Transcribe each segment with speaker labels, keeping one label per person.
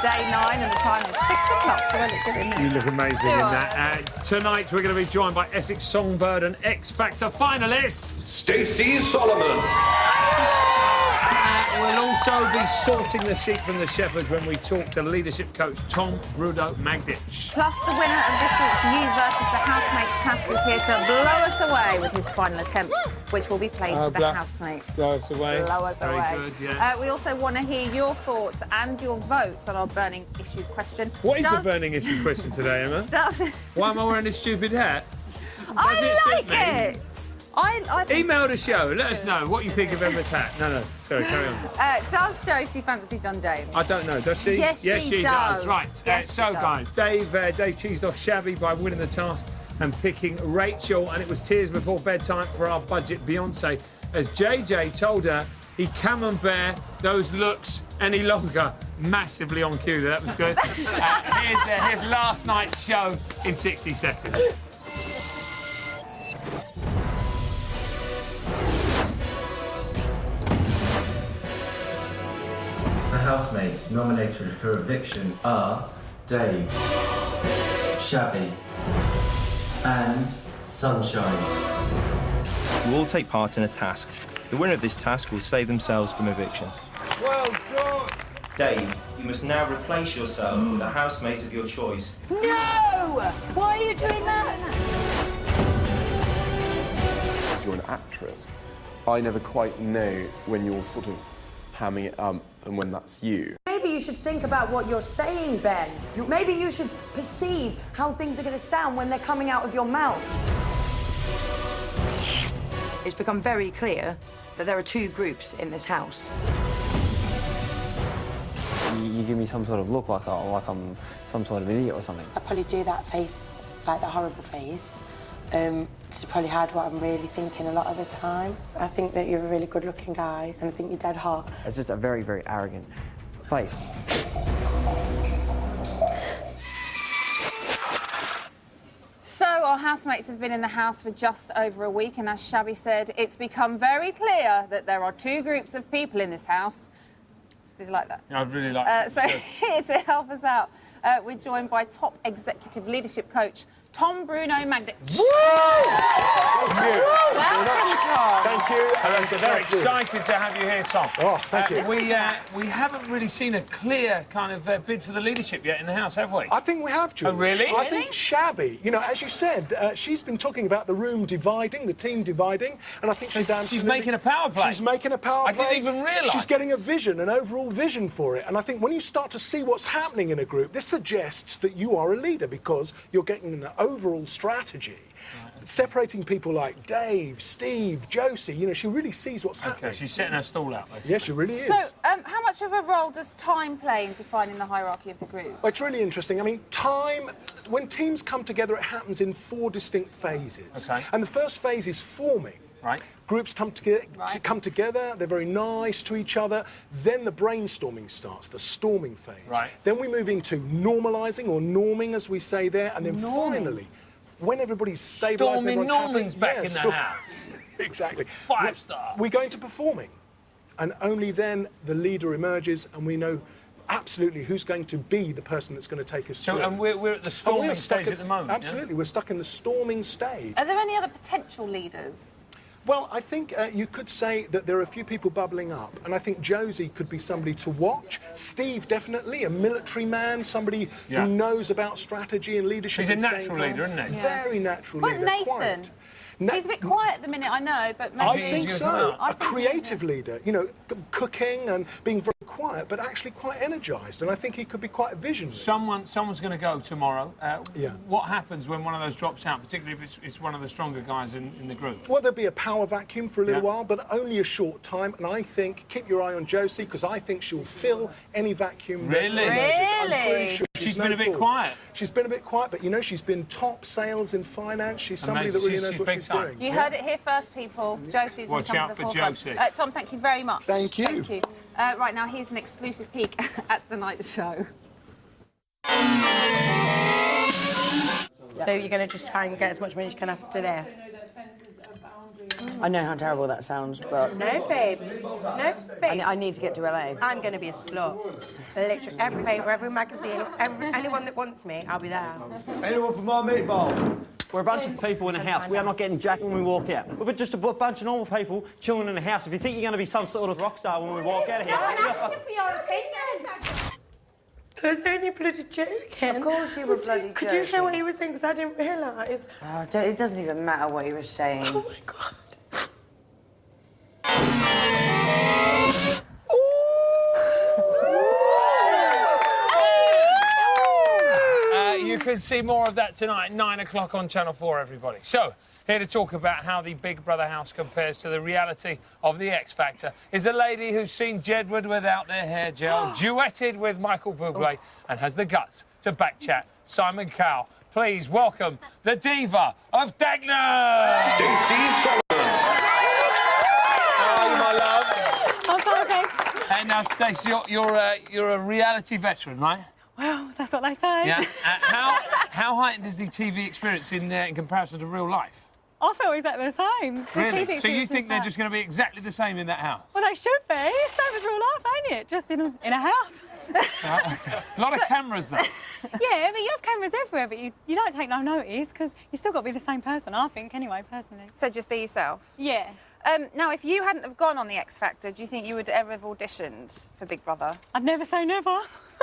Speaker 1: day 9 and the time is 6 o'clock. Do I look good in there?
Speaker 2: You look amazing in that. Tonight we're going to be joined by Essex Songbird and X Factor finalists
Speaker 3: Stacey Solomon.
Speaker 2: We'll also be sorting the sheep from the shepherds when we talk to leadership coach Tom Magdic.
Speaker 1: Plus, the winner of this week's You versus the Housemates task is here to blow us away with his final attempt, which will be played to the housemates.
Speaker 2: Blow us away.
Speaker 1: Blow us
Speaker 2: Very
Speaker 1: away.
Speaker 2: good, yeah.
Speaker 1: We also want to hear your thoughts and your votes on our burning issue question.
Speaker 2: What is the burning issue question today, Emma? Why am I wearing this stupid hat?
Speaker 1: I like it! I
Speaker 2: Email the show. Let us know what you think of Emma's hat. No, sorry, carry on.
Speaker 1: Does Josie fancy John James?
Speaker 2: I don't know. Does she?
Speaker 1: Yes, she does.
Speaker 2: Right.
Speaker 1: Yes,
Speaker 2: so, guys, Dave cheesed off Shabby by winning the task and picking Rachel, and it was tears before bedtime for our budget Beyonce, as JJ told her he can't bear those looks any longer. Massively on cue. That was good. Here's last night's show in 60 seconds.
Speaker 4: The housemates nominated for eviction are Dave, Shabby, and Sunshine.
Speaker 5: You all take part in a task. The winner of this task will save themselves from eviction.
Speaker 2: Well done!
Speaker 5: Dave, you must now replace yourself with a housemate of your choice.
Speaker 6: No! Why are you doing that?
Speaker 7: As you're an actress, I never quite know when you're sort of hamming it up and when that's you.
Speaker 6: Maybe you should think about what you're saying, Ben. Maybe you should perceive how things are going to sound when they're coming out of your mouth. It's become very clear that there are two groups in this house.
Speaker 8: You give me some sort of look like I'm some sort of idiot or something.
Speaker 9: I probably do that face, like the horrible face, to probably hide what I'm really thinking a lot of the time. I think that you're a really good-looking guy, and I think you're dead hot.
Speaker 8: It's just a very, very arrogant face.
Speaker 1: So our housemates have been in the house for just over a week, and as Shabby said, it's become very clear that there are two groups of people in this house. Did you like that?
Speaker 2: I really like it.
Speaker 1: So here to help us out, we're joined by top executive leadership coach Tom Magdic.
Speaker 2: Woo! Thank you.
Speaker 1: Welcome, Tom.
Speaker 7: Thank you.
Speaker 2: Hello, very excited to have you here, Tom.
Speaker 7: Oh, thank you.
Speaker 2: We haven't really seen a clear kind of bid for the leadership yet in the house, have we?
Speaker 10: I think we have, George.
Speaker 2: Oh, really?
Speaker 10: I think Shabby, you know, as you said, she's been talking about the room dividing, the team dividing, and I think she's absolutely...
Speaker 2: She's making a power play.
Speaker 10: She's making a power play.
Speaker 2: I didn't even realise.
Speaker 10: She's getting a vision, an overall vision for it, and I think when you start to see what's happening in a group, this suggests that you are a leader because you're getting an overall strategy. Separating people like Dave, Steve, Josie, you know, she really sees what's happening.
Speaker 2: Okay, she's setting her stall out, basically.
Speaker 10: Yes, she really is.
Speaker 1: So, how much of a role does time play in defining the hierarchy of the group?
Speaker 10: Well, it's really interesting. I mean, time, when teams come together, it happens in 4 distinct phases.
Speaker 2: Okay.
Speaker 10: And the first phase is forming.
Speaker 2: Right.
Speaker 10: Groups come together, they're very nice to each other. Then the brainstorming starts, the storming phase.
Speaker 2: Right.
Speaker 10: Then we move into normalising or norming, as we say there. And then finally, when everybody's stabilised and everyone's
Speaker 2: Norming's
Speaker 10: happy...
Speaker 2: back in the house.
Speaker 10: Exactly.
Speaker 2: 5-star.
Speaker 10: We go into performing. And only then the leader emerges and we know absolutely who's going to be the person that's going to take us through.
Speaker 2: And we're at the storming stage at the moment.
Speaker 10: Absolutely, we're stuck in the storming stage.
Speaker 1: Are there any other potential leaders?
Speaker 10: Well, I think you could say that there are a few people bubbling up, and I think Josie could be somebody to watch. Steve, definitely, a military man, somebody who knows about strategy and leadership.
Speaker 2: He's a natural leader, isn't he?
Speaker 10: Very natural leader.
Speaker 1: Nathan?
Speaker 10: Quiet.
Speaker 1: He's a bit quiet at the minute, I know, but maybe...
Speaker 10: I think so.
Speaker 1: I
Speaker 10: A creative leader, you know, cooking and being very quiet, but actually quite energised, and I think he could be quite a visionary.
Speaker 2: Someone's going to go tomorrow. What happens when one of those drops out, particularly if it's one of the stronger guys in the group?
Speaker 10: Well, there'll be a power vacuum for a little while, but only a short time, and I think, keep your eye on Josie, because I think she'll fill any vacuum that emerges. I'm pretty sure
Speaker 2: she's been a bit quiet.
Speaker 10: She's been a bit quiet, but, you know, she's been top sales in finance. She's somebody that really knows what she's doing.
Speaker 1: You heard it here first, people. Josie's going to come to the forefront.
Speaker 2: Watch out for Josie.
Speaker 1: Tom, thank you very much.
Speaker 10: Thank you.
Speaker 1: Thank you. Right, now here's an exclusive peek at tonight's show.
Speaker 9: So you're going to just try and get as much money as you can after this?
Speaker 6: I know how terrible that sounds, but
Speaker 9: No, babe. No, babe.
Speaker 6: I need to get to LA.
Speaker 9: I'm going to be a slut. Literally, every paper, every magazine, anyone that wants me, I'll be there.
Speaker 3: Anyone for my meatballs?
Speaker 8: We're a bunch of people in a house. We are not getting jacked when we walk out. We're just a bunch of normal people chilling in a house. If you think you're going to be some sort of rock star when we walk out of here...
Speaker 11: for your opinion.
Speaker 9: I was only bloody joking.
Speaker 6: Of course you were bloody
Speaker 9: Could you hear what he was saying? Because I didn't realise.
Speaker 6: It doesn't even matter what he was saying.
Speaker 9: Oh, my God.
Speaker 2: You can see more of that tonight at 9 o'clock on Channel 4, everybody. So, here to talk about how the Big Brother house compares to the reality of the X Factor is a lady who's seen Jedward without their hair gel, duetted with Michael Bublé, and has the guts to backchat Simon Cowell. Please welcome the diva of Dagenham,
Speaker 3: Stacey Solomon.
Speaker 2: How are you, my love?
Speaker 11: I'm perfect.
Speaker 2: And now, Stacey, you're a reality veteran, right?
Speaker 11: Well, that's what they say.
Speaker 2: Yeah. How heightened is the TV experience in comparison to real life?
Speaker 11: I feel exactly the same. The
Speaker 2: Really?
Speaker 11: TV
Speaker 2: So you
Speaker 11: experience
Speaker 2: think
Speaker 11: is
Speaker 2: they're
Speaker 11: that.
Speaker 2: just going to be exactly the same in that house?
Speaker 11: Well, they should be. Same as real life, ain't it? Just in a house.
Speaker 2: A lot of cameras, though.
Speaker 11: Yeah, but you have cameras everywhere, but you don't take no notice because you still got to be the same person, I think, anyway, personally.
Speaker 1: So just be yourself.
Speaker 11: Yeah.
Speaker 1: Now, if you hadn't have gone on the X Factor, do you think you would ever have auditioned for Big Brother?
Speaker 11: I'd never say never.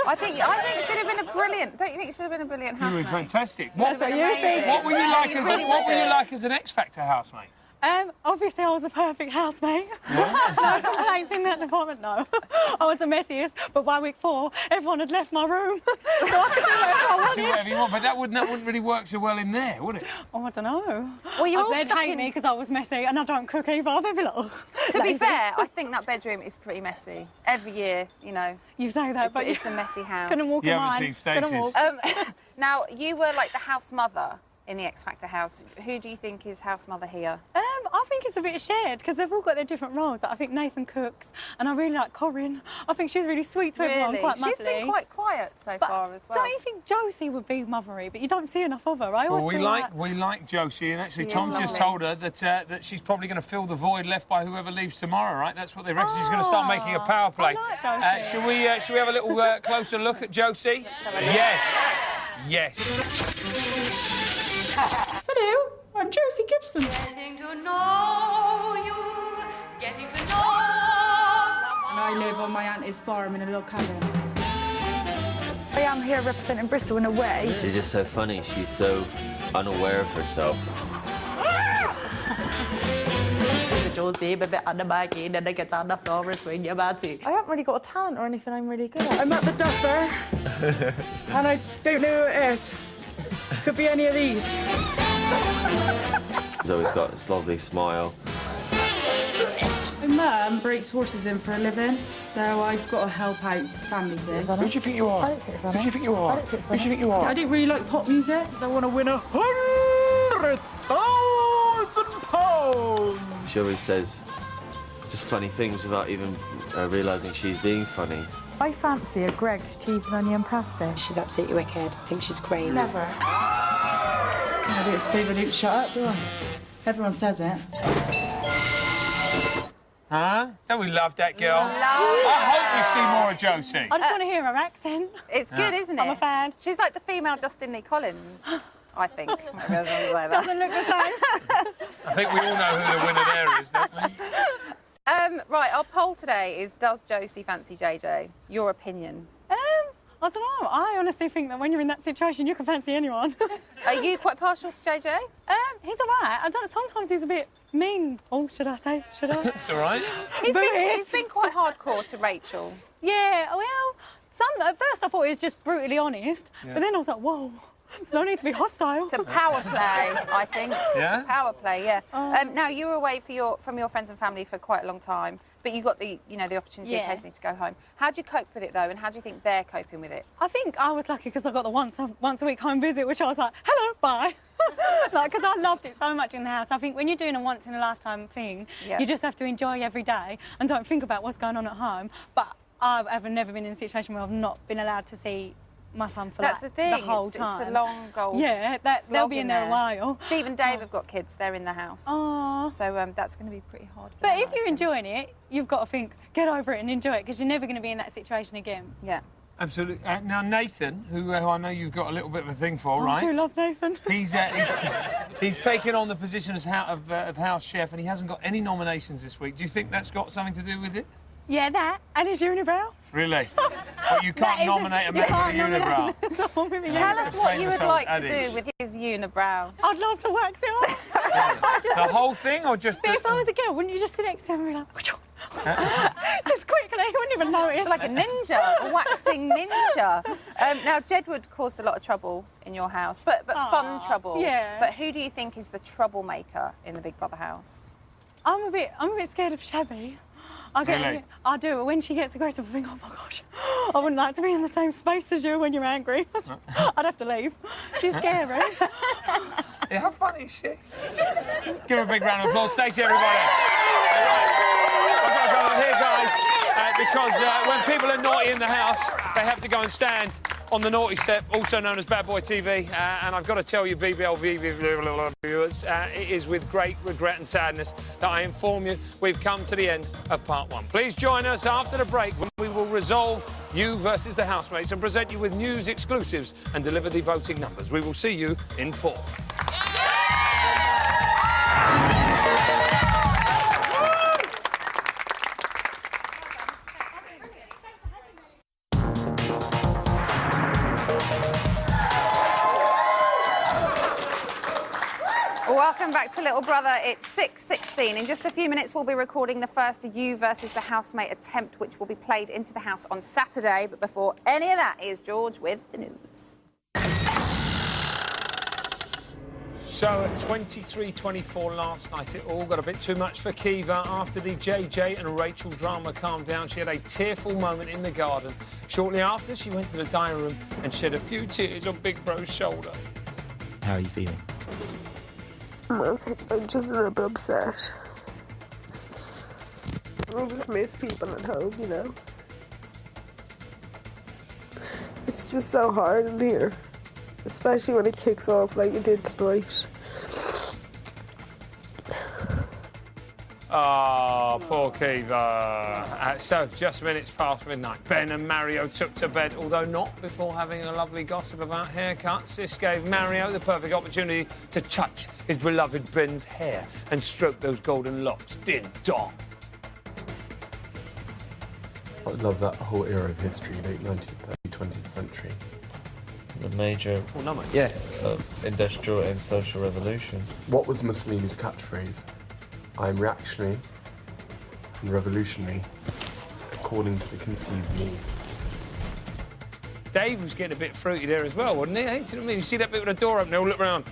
Speaker 1: I think it should have been a brilliant. Don't you think it should have been a brilliant
Speaker 2: You
Speaker 1: housemate?
Speaker 2: were fantastic.
Speaker 1: What were you
Speaker 2: like as an X Factor housemate?
Speaker 11: Obviously, I was the perfect housemate. No complaints in that department, no. I was the messiest, but by week 4, everyone had left my room. So I could do whatever I wanted.
Speaker 2: Do whatever you want, but that wouldn't really work so well in there, would it?
Speaker 11: Oh, I don't know.
Speaker 1: Well, you're all
Speaker 11: they'd
Speaker 1: stuck
Speaker 11: hate
Speaker 1: in...
Speaker 11: me because I was messy and I don't cook either. They'd be like, ugh,
Speaker 1: To be
Speaker 11: lazy.
Speaker 1: fair, I think that bedroom is pretty messy. Every year, you know.
Speaker 11: You say that, but
Speaker 1: it's a messy house.
Speaker 11: couldn't walk
Speaker 2: You
Speaker 11: in
Speaker 2: haven't
Speaker 11: mine.
Speaker 2: seen
Speaker 11: Couldn't walk.
Speaker 2: Stacey's.
Speaker 1: Now, you were like the house mother in the X Factor house. Who do you think is house mother here?
Speaker 11: I think it's a bit shared because they've all got their different roles. Like, I think Nathan cooks, and I really like Corinne. I think she's really sweet to everyone, quite motherly.
Speaker 1: She's been quite quiet so far as well.
Speaker 11: Don't you think Josie would be mothery? But you don't see enough of her. I always
Speaker 2: Well,
Speaker 11: feel
Speaker 2: we like Josie, and actually
Speaker 1: She is
Speaker 2: Tom's just
Speaker 1: lovely.
Speaker 2: told her that she's probably going to fill the void left by whoever leaves tomorrow, right? That's what they reckon. She's going to start making a power play.
Speaker 11: I like Josie.
Speaker 2: Should we have a little closer look at Josie? Yes.
Speaker 12: Hello, I'm Josie Gibson.
Speaker 11: Getting to know you, getting to know.
Speaker 12: And I live on my auntie's farm in a little cabin.
Speaker 13: I am here representing Bristol in a way.
Speaker 14: She's just so funny. She's so unaware of herself.
Speaker 9: Josie, a bit under my skin, and I get on the floor and swing your body.
Speaker 13: I haven't really got a talent or anything I'm really good at.
Speaker 12: I'm at the duffer, and I don't know who it is. Could be any of these.
Speaker 14: She's always got this lovely smile.
Speaker 12: My mum breaks horses in for a living, so I've got to help out family thing.
Speaker 2: Who do you think you are?
Speaker 13: I don't think funny.
Speaker 2: Who do you think you are? Who do you think you are?
Speaker 12: I don't really like pop music. I want to win £100,000.
Speaker 14: She always says just funny things without even realising she's being funny.
Speaker 13: I fancy a Greg's cheese and onion pasta.
Speaker 9: She's absolutely wicked. I think she's great.
Speaker 13: Never.
Speaker 12: I don't suppose I don't shut up, do I? Everyone says it.
Speaker 2: Huh? Don't we love that girl? I hope we see more of Josie.
Speaker 11: I just want to hear her accent.
Speaker 1: It's good, isn't it?
Speaker 11: I'm a fan.
Speaker 1: She's like the female Justin Lee Collins, I think. Maybe I was gonna say that.
Speaker 11: Doesn't look the same.
Speaker 2: I think we all know who the winner there is, don't we?
Speaker 1: Right, our poll today is, does Josie fancy JJ? Your opinion?
Speaker 11: I don't know. I honestly think that when you're in that situation, you can fancy anyone.
Speaker 1: Are you quite partial to JJ?
Speaker 11: He's all right. I don't. Sometimes he's a bit mean. Oh, should I say? Should I?
Speaker 2: It's all right.
Speaker 1: He's been quite hardcore to Rachel.
Speaker 11: Yeah. Well, at first I thought he was just brutally honest, but then I was like, whoa. No need to be hostile.
Speaker 1: It's a power play, I think.
Speaker 2: Yeah?
Speaker 1: Power play, yeah. Now, you were away from your friends and family for quite a long time, but you got the opportunity occasionally to go home. How do you cope with it, though, and how do you think they're coping with it?
Speaker 11: I think I was lucky because I got the once a week home visit, which I was like, hello, bye. Because I loved it so much in the house. I think when you're doing a once-in-a-lifetime thing, you just have to enjoy every day and don't think about what's going on at home. But I've never been in a situation where I've not been allowed to see my son for
Speaker 1: That's
Speaker 11: like,
Speaker 1: the thing.
Speaker 11: the whole
Speaker 1: It's
Speaker 11: time.
Speaker 1: a long goal.
Speaker 11: Yeah, they'll be in there a while.
Speaker 1: Steve and Dave have got kids. They're in the house.
Speaker 11: Oh.
Speaker 1: So that's going to be pretty hard.
Speaker 11: But if you're enjoying it, you've got to think, get over it and enjoy it, because you're never going to be in that situation again.
Speaker 1: Yeah.
Speaker 2: Absolutely. Now, Nathan, who I know you've got a little bit of a thing for, right?
Speaker 11: I do love Nathan.
Speaker 2: He's taken on the position as of house chef, and he hasn't got any nominations this week. Do you think that's got something to do with it?
Speaker 11: Yeah, that. And his unibrow.
Speaker 2: Really? But you can't nominate a man with a unibrow.
Speaker 1: Tell us what you would like to do with his unibrow.
Speaker 11: I'd love to wax it off.
Speaker 2: The whole thing, or just...
Speaker 11: But if I was a girl, wouldn't you just sit next to him and be like... just quickly, you wouldn't even notice.
Speaker 1: It's like a ninja, a waxing ninja. Now, Jedward caused a lot of trouble in your house, but fun trouble.
Speaker 11: Yeah.
Speaker 1: But who do you think is the troublemaker in the Big Brother house?
Speaker 11: I'm a bit scared of Shabby.
Speaker 2: Really?
Speaker 11: I do, but when she gets aggressive, I think, oh my gosh, I wouldn't like to be in the same space as you when you're angry. I'd have to leave. She's scary.
Speaker 2: Yeah, how funny is she? Give her a big round of applause. Stacey, everybody. I've got to go on here, guys, because when people are naughty in the house, they have to go and stand on the naughty step, also known as Bad Boy TV. And I've got to tell you, BBLV viewers, it is with great regret and sadness that I inform you we've come to the end of part one. Please join us after the break when we will resolve you versus the housemates and present you with news exclusives and deliver the voting numbers. We will see you in 4.
Speaker 1: Welcome back to Little Brother. It's 6:16. In just a few minutes, we'll be recording the first You versus the Housemate attempt, which will be played into the house on Saturday. But before any of that, is George with the news.
Speaker 2: So at 23:24 last night, it all got a bit too much for Kiva. After the JJ and Rachel drama calmed down, she had a tearful moment in the garden. Shortly after, she went to the dining room and shed a few tears on Big Bro's shoulder.
Speaker 15: How are you feeling?
Speaker 16: I'm just a little bit upset. I just miss people at home, you know. It's just so hard in here, especially when it kicks off like it did tonight.
Speaker 2: Oh, poor Kiva. So, just minutes past midnight, Ben and Mario took to bed, although not before having a lovely gossip about haircuts. This gave Mario the perfect opportunity to touch his beloved Ben's hair and stroke those golden locks. Ding dong.
Speaker 7: I love that whole era of history, late 19th, early 20th century.
Speaker 14: The major industrial and social revolution.
Speaker 7: What was Mussolini's catchphrase? I'm reactionary and revolutionary according to the conceived needs.
Speaker 2: Dave was getting a bit fruity there as well, wasn't he? Hey, do you know what I mean? You see that bit with the door open, they all look round.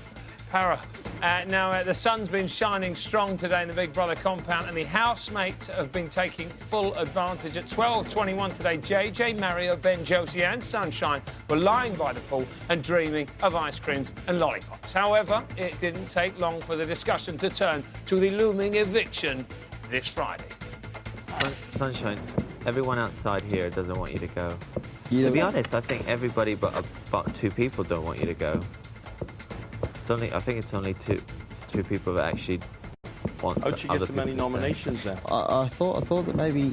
Speaker 2: Para. Now, the sun's been shining strong today in the Big Brother compound, and the housemates have been taking full advantage. At 12:21 today, JJ, Mario, Ben, Josie and Sunshine were lying by the pool and dreaming of ice creams and lollipops. However, it didn't take long for the discussion to turn to the looming eviction this Friday.
Speaker 14: Sunshine, everyone outside here doesn't want you to go. To be honest, I think everybody but about 2 people don't want you to go. I think it's only two people that actually want.
Speaker 17: How'd you get so many nominations then?
Speaker 15: I thought that maybe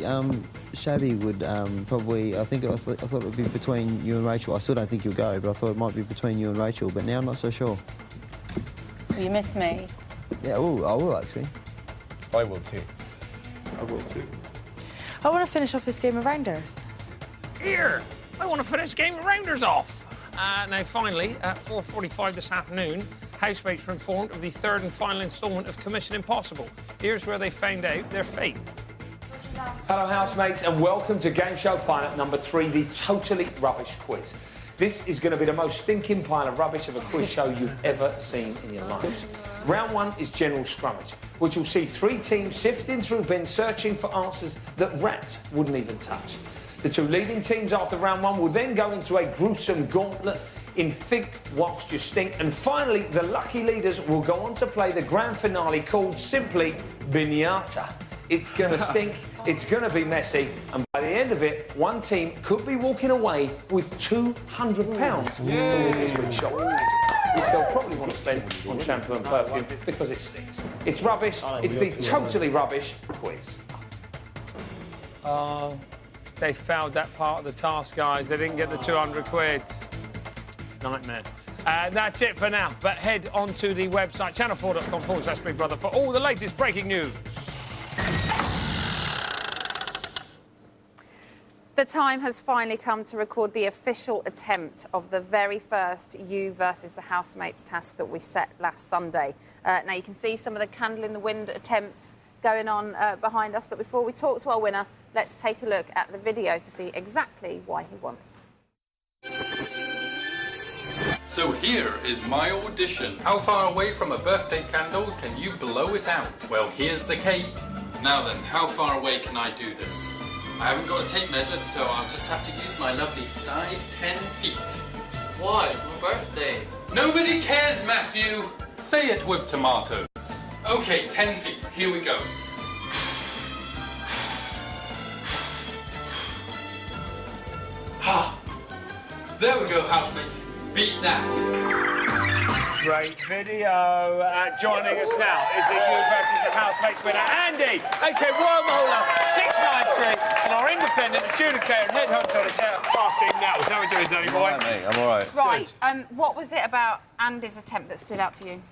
Speaker 15: Shabby would probably. I thought it would be between you and Rachel. I still don't think you'll go, but I thought it might be between you and Rachel. But now I'm not so sure.
Speaker 1: You miss me?
Speaker 15: Yeah, I will actually.
Speaker 7: I will too.
Speaker 17: I will too.
Speaker 13: I want to finish off this game of rounders.
Speaker 2: Here, I want to finish Game of Rounders off. Now, finally, at 4:45 this afternoon, housemates were informed of the 3rd and final instalment of Commission Impossible. Here's where they found out their fate. Hello, housemates, and welcome to Game Show Pilot number 3, the Totally Rubbish Quiz. This is going to be the most stinking pile of rubbish of a quiz show you've ever seen in your lives. Round 1 is General Scrummage, which will see 3 teams sifting through bins searching for answers that rats wouldn't even touch. The 2 leading teams after round 1 will then go into a gruesome gauntlet in Think Whilst You Stink. And finally, the lucky leaders will go on to play the grand finale called simply Binyata. It's going to stink, it's going to be messy, and by the end of it, one team could be walking away with £200 towards this week's shop, which they'll probably want to spend on shampoo and perfume because it stinks. It's rubbish. It's the totally rubbish quiz. Oh, they failed that part of the task, guys. They didn't get the 200 quid. Nightmare. That's it for now, but head on to the website, channel4.com/Big Brother, for all the latest breaking news.
Speaker 1: The time has finally come to record the official attempt of the very first You versus the Housemates task that we set last Sunday. Now, you can see some of the candle in the wind attempts going on behind us, but before we talk to our winner, let's take a look at the video to see exactly why he won.
Speaker 18: So here is my audition. How far away from a birthday candle can you blow it out? Well, here's the cake. Now then, how far away can I do this? I haven't got a tape measure, so I'll just have to use my lovely size 10 feet. Why? It's my birthday. Nobody cares, Matthew. Say it with tomatoes. Okay, 10 feet. Here we go. There we go, housemates. Beat that.
Speaker 2: Great video. Joining us now is the You versus the Housemates winner, Andy, aka Wormholer 693, and our independent adjudicator and head hunter on the casting now. How are we doing, Danny boy?
Speaker 19: All right, mate. I'm all right.
Speaker 1: Right. What was it about Andy's attempt that stood out to you?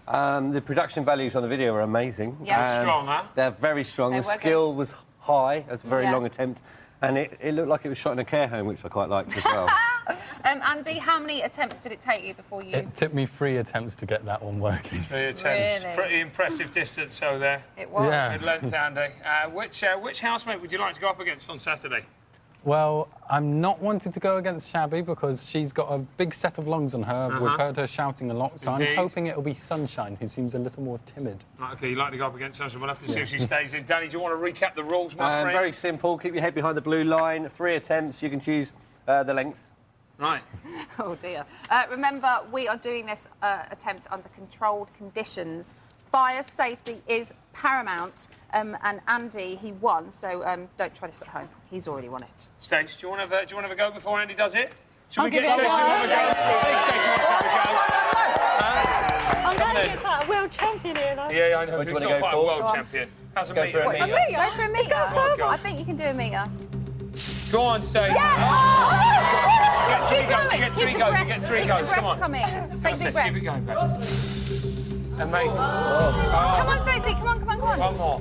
Speaker 19: The production values on the video were amazing.
Speaker 1: Yeah.
Speaker 2: Strong, huh?
Speaker 19: They're very strong.
Speaker 1: They
Speaker 19: The
Speaker 1: were
Speaker 19: skill
Speaker 1: good.
Speaker 19: was high. It's a very
Speaker 1: Yeah.
Speaker 19: long attempt. And it looked like it was shot in a care home, which I quite liked as well.
Speaker 1: Andy, how many attempts did it take you before you...
Speaker 20: It took me 3 attempts to get that one working.
Speaker 2: 3 attempts.
Speaker 1: Really?
Speaker 2: Pretty impressive distance, so there.
Speaker 1: It was.
Speaker 20: Yeah.
Speaker 2: Good length, Andy. Which housemate would you like to go up against on Saturday?
Speaker 20: Well, I'm not wanting to go against Shabby because she's got a big set of lungs on her. We've heard her shouting a lot, so
Speaker 2: Indeed.
Speaker 20: I'm hoping it'll be Sunshine, who seems a little more timid.
Speaker 2: Right, OK, you'd like to go up against Sunshine. We'll have to see if she stays in. Danny, do you want to recap the rules, my friend?
Speaker 19: Very simple. Keep your head behind the blue line. 3 attempts. You can choose the length.
Speaker 2: Right.
Speaker 1: Oh, dear. Remember, we are doing this attempt under controlled conditions. Fire safety is paramount, and Andy, he won, so don't try this at home. He's already won it.
Speaker 2: Stace, do you want to have a go before Andy does it? Should
Speaker 11: I'll
Speaker 2: we
Speaker 11: give
Speaker 2: get
Speaker 11: it a
Speaker 2: Stacey to have a go?
Speaker 11: go.
Speaker 2: I think Stacey wants to have a go.
Speaker 11: I'm going against that world champion here.
Speaker 2: Yeah, I know.
Speaker 19: What do you
Speaker 2: He's
Speaker 19: wanna
Speaker 2: not
Speaker 19: go
Speaker 2: quite a
Speaker 19: for?
Speaker 2: world champion. How's a
Speaker 19: Go
Speaker 2: meter?
Speaker 19: for a meter.
Speaker 1: Go for a meter.
Speaker 2: Go on.
Speaker 1: I think you can do a meter.
Speaker 2: Go on, Stacey.
Speaker 1: Keep going.
Speaker 2: You get 3 goes. You get 3 goes. Come on.
Speaker 1: Coming. Take a deep breath.
Speaker 2: Keep it going, babe. Amazing.
Speaker 1: Come on, Stacey. Come on.
Speaker 2: One more.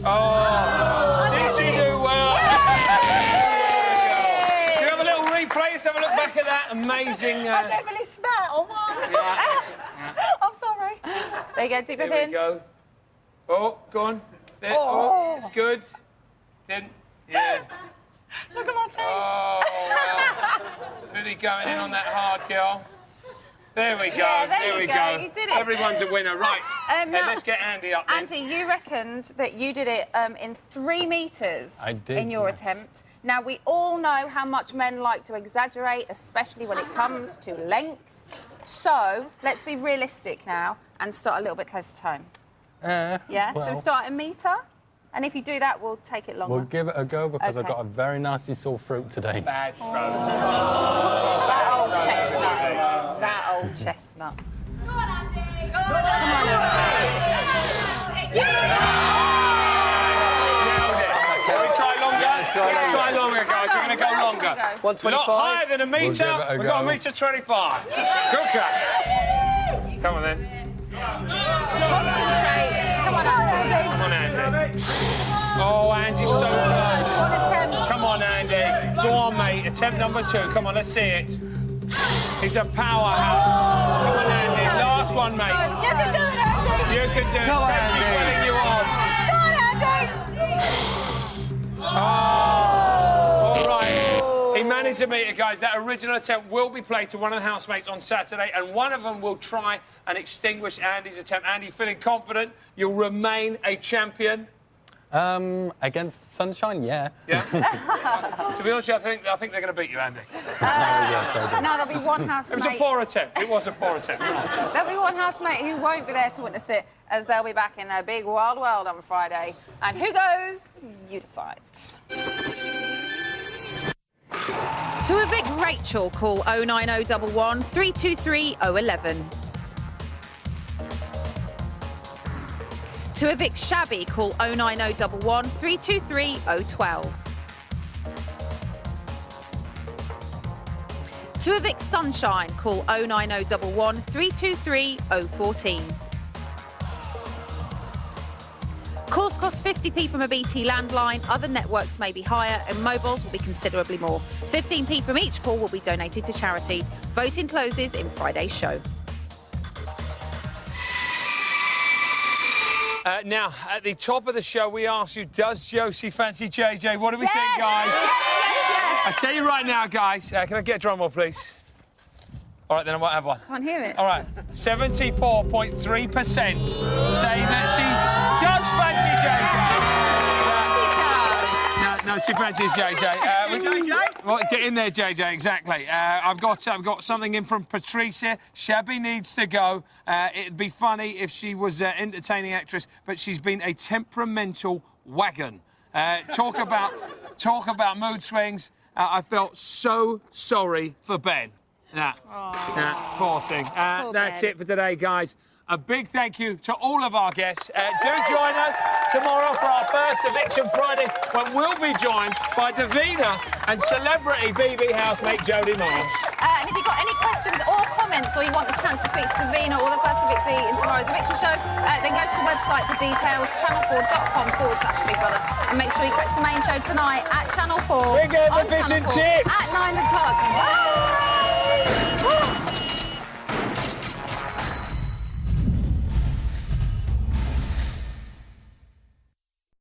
Speaker 2: Oh, did she do well? Should we have a little replay? Let's have a look back at that amazing...
Speaker 11: I definitely spat on one. I'm sorry.
Speaker 1: There you go, deep breath
Speaker 2: There
Speaker 1: in.
Speaker 2: we go. Oh, go on. There. Oh, it's good. Didn't... Yeah.
Speaker 11: Look at my teeth.
Speaker 2: Oh, well. Really going in on that hard, girl. There we go.
Speaker 1: Yeah, there
Speaker 2: we
Speaker 1: you
Speaker 2: go.
Speaker 1: go. You did it.
Speaker 2: Everyone's a winner. Right.
Speaker 1: Now,
Speaker 2: Let's get Andy up then.
Speaker 1: Andy, you reckoned that you did it in 3 metres
Speaker 20: I did,
Speaker 1: in your
Speaker 20: yes.
Speaker 1: attempt. Now, we all know how much men like to exaggerate, especially when it comes to length. So, let's be realistic now and start a little bit closer to home. Yeah? So,
Speaker 20: well,
Speaker 1: start a metre, and if you do that, we'll take it longer.
Speaker 20: we'll give it a go because I've
Speaker 1: Okay.
Speaker 20: got a very nasty sore throat today.
Speaker 2: Bad throw.
Speaker 1: That old chestnut. That old chestnut.
Speaker 11: Go on, Andy. Go on,
Speaker 2: Can we try longer?
Speaker 1: Yeah.
Speaker 2: Try longer, guys. We're going to go longer.
Speaker 19: 125.
Speaker 2: We're not higher than a metre.
Speaker 20: We'll give it a
Speaker 2: We've got a
Speaker 20: go.
Speaker 2: metre 25. Good cut. Come on, then.
Speaker 1: Concentrate. Come on, Andy.
Speaker 2: Come on, Andy. Oh, Andy's so close.
Speaker 1: One attempt.
Speaker 2: Come on, Andy. Go on, mate. Attempt number 2. Come on, let's see it. He's a powerhouse. Come on, Andy. Last one, mate.
Speaker 11: You can do it, Andy.
Speaker 2: You can do it.
Speaker 19: Come on,
Speaker 2: Stacey's
Speaker 19: Andy.
Speaker 2: winning you on.
Speaker 11: Go on, Andy.
Speaker 2: Oh, all right. He managed a meter, guys. That original attempt will be played to one of the housemates on Saturday, and one of them will try and extinguish Andy's attempt. Andy, feeling confident you'll remain a champion?
Speaker 20: Against Sunshine, yeah.
Speaker 2: Yeah. To be honest with you, I think they're going to beat you, Andy.
Speaker 1: No, there'll be one
Speaker 2: It
Speaker 1: housemate.
Speaker 2: was a poor attempt. It was a poor attempt.
Speaker 1: There'll be one housemate who won't be there to witness it, as they'll be back in their big wild world on Friday. And who goes? You decide. To evict Rachel, call 09011 323 011. To evict Shabby, call 09011 323 012. To evict Sunshine, call 09011 323 014. Calls cost 50p from a BT landline, other networks may be higher and mobiles will be considerably more. 15p from each call will be donated to charity. Voting closes in Friday's show.
Speaker 2: Now, at the top of the show, we asked you, does Josie fancy JJ? What do we think, guys?
Speaker 1: Yes.
Speaker 2: I tell you right now, guys, can I get a drum roll, please? All right, then I might have one.
Speaker 1: Can't hear it.
Speaker 2: All right, 74.3% say that she does fancy JJ. No, she fancies JJ. JJ? Well, get in there, JJ, exactly. I've got something in from Patrice here. Shabby needs to go. It'd be funny if she was an entertaining actress, but she's been a temperamental wagon. Talk about mood swings. I felt so sorry for Ben. Poor thing. That's it for today, guys. A big thank you to all of our guests. Do join us tomorrow for our first Eviction Friday, when we'll be joined by Davina and celebrity BB housemate Jodie Marsh.
Speaker 1: And if you've got any questions or comments, or you want the chance to speak to Davina or the first evictee in tomorrow's Eviction show, then go to the website for details, channel4.com/Big Brother. And make sure you catch the main show tonight at Channel 4.
Speaker 2: Big Fish and Chips
Speaker 1: at 9 o'clock. Bye!